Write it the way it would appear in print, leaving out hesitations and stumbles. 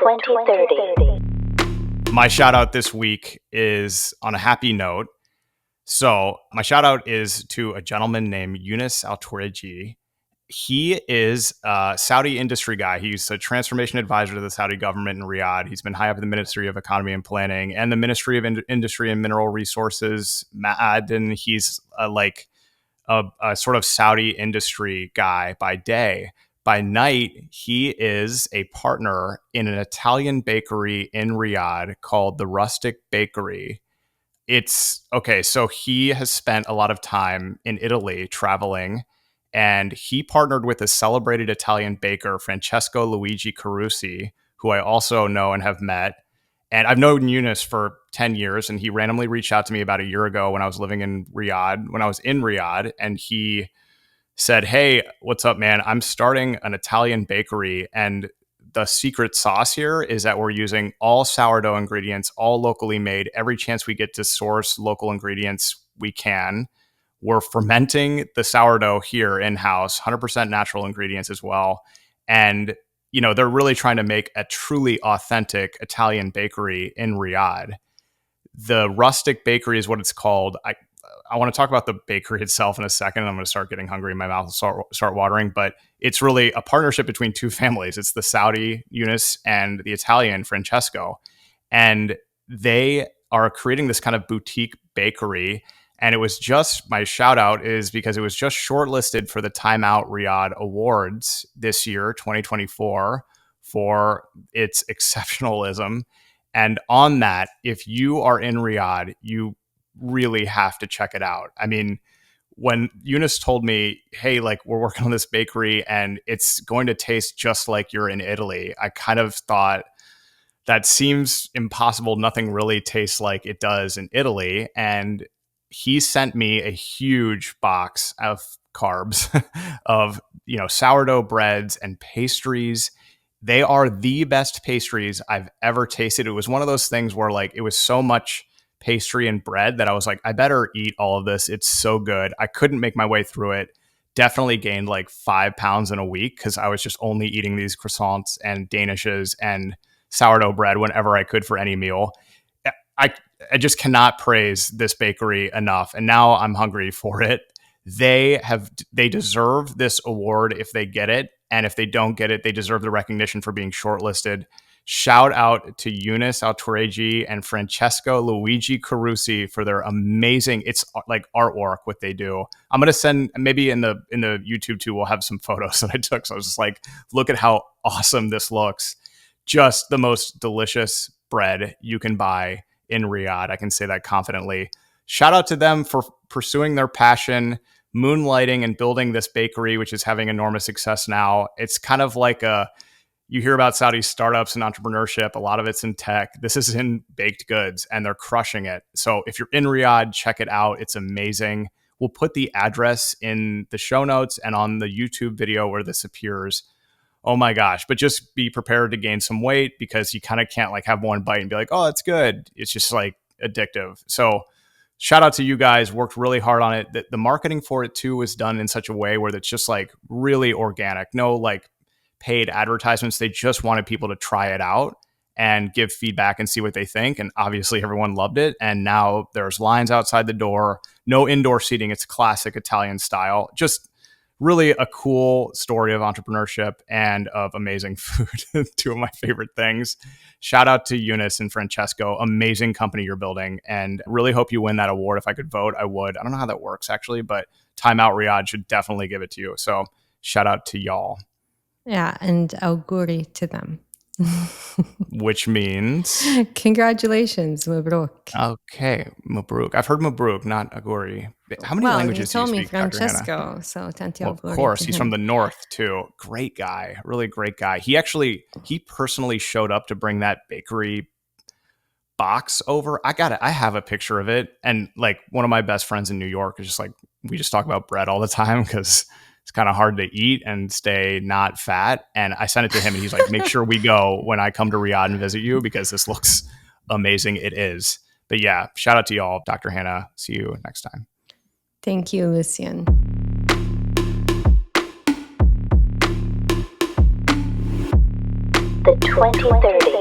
2030. My shout out this week is on a happy note. So my shout out is to a gentleman named Younis Altewejri. He is a Saudi industry guy. He's a transformation advisor to the Saudi government in Riyadh. He's been high up in the Ministry of Economy and Planning and the Ministry of Industry and Mineral Resources, Ma'aden. He's a sort of Saudi industry guy by day. By night, he is a partner in an Italian bakery in Riyadh called the Rustic Bakery. It's okay. So he has spent a lot of time in Italy traveling, and he partnered with a celebrated Italian baker, Francesco Luigi Carusi, who I also know and have met. And I've known Younis for 10 years, and he randomly reached out to me about a year ago when I was in Riyadh, and he said, "Hey, what's up, man? I'm starting an Italian bakery, and the secret sauce here is that we're using all sourdough ingredients, all locally made. Every chance we get to source local ingredients, we can. We're fermenting the sourdough here in-house, 100% natural ingredients as well. And, they're really trying to make a truly authentic Italian bakery in Riyadh. The Rustic Bakery is what it's called. I want to talk about the bakery itself in a second. I'm going to start getting hungry. My mouth will start watering. But it's really a partnership between two families. It's the Saudi Younis and the Italian Francesco. And they are creating this kind of boutique bakery. And it was just, my shout out is because it was just shortlisted for the Time Out Riyadh Awards this year, 2024, for its exceptionalism. And on that, if you are in Riyadh, you really have to check it out. I mean, when Younis told me, hey, we're working on this bakery and it's going to taste just like you're in Italy, I kind of thought that seems impossible. Nothing really tastes like it does in Italy. And he sent me a huge box of carbs of, sourdough breads and pastries. They are the best pastries I've ever tasted. It was one of those things where it was so much pastry and bread that I was like, I better eat all of this. It's so good. I couldn't make my way through it. Definitely gained 5 pounds in a week because I was just only eating these croissants and danishes and sourdough bread whenever I could for any meal. I just cannot praise this bakery enough. And now I'm hungry for it. They deserve this award if they get it. And if they don't get it, they deserve the recognition for being shortlisted. Shout out to Younis Altewejri and Francesco Luigi Carusi for their amazing, it's artwork, what they do. I'm going to send, maybe in the YouTube too, we'll have some photos that I took. So I was just look at how awesome this looks. Just the most delicious bread you can buy in Riyadh. I can say that confidently. Shout out to them for pursuing their passion, moonlighting and building this bakery, which is having enormous success now. It's kind of you hear about Saudi startups and entrepreneurship. A lot of it's in tech. This is in baked goods and they're crushing it. So if you're in Riyadh, check it out. It's amazing. We'll put the address in the show notes and on the YouTube video where this appears. Oh my gosh. But just be prepared to gain some weight because you kind of can't have one bite and be like, oh, it's good. It's just addictive. So shout out to you guys. Worked really hard on it. The marketing for it too was done in such a way where it's just really organic. No paid advertisements. They just wanted people to try it out and give feedback and see what they think. And obviously everyone loved it. And now there's lines outside the door, no indoor seating. It's classic Italian style. Just really a cool story of entrepreneurship and of amazing food. Two of my favorite things. Shout out to Younis and Francesco. Amazing company you're building. And really hope you win that award. If I could vote, I would. I don't know how that works actually, but Time Out Riyadh should definitely give it to you. So shout out to y'all. Yeah, and auguri to them. Which means? Congratulations, Mabruk. Okay, Mabruk. I've heard Mabruk, not auguri. How many languages do you speak, Dr. Hannah? Francesco, so tanti auguri. Of course, he's from the north too. Great guy, really great guy. He personally showed up to bring that bakery box over. I have a picture of it. And one of my best friends in New York is just we just talk about bread all the time because it's kind of hard to eat and stay not fat. And I sent it to him and he's like, make sure we go when I come to Riyadh and visit you because this looks amazing. It is. But yeah, shout out to y'all. Dr. Hannah, see you next time. Thank you, Lucien. The 2030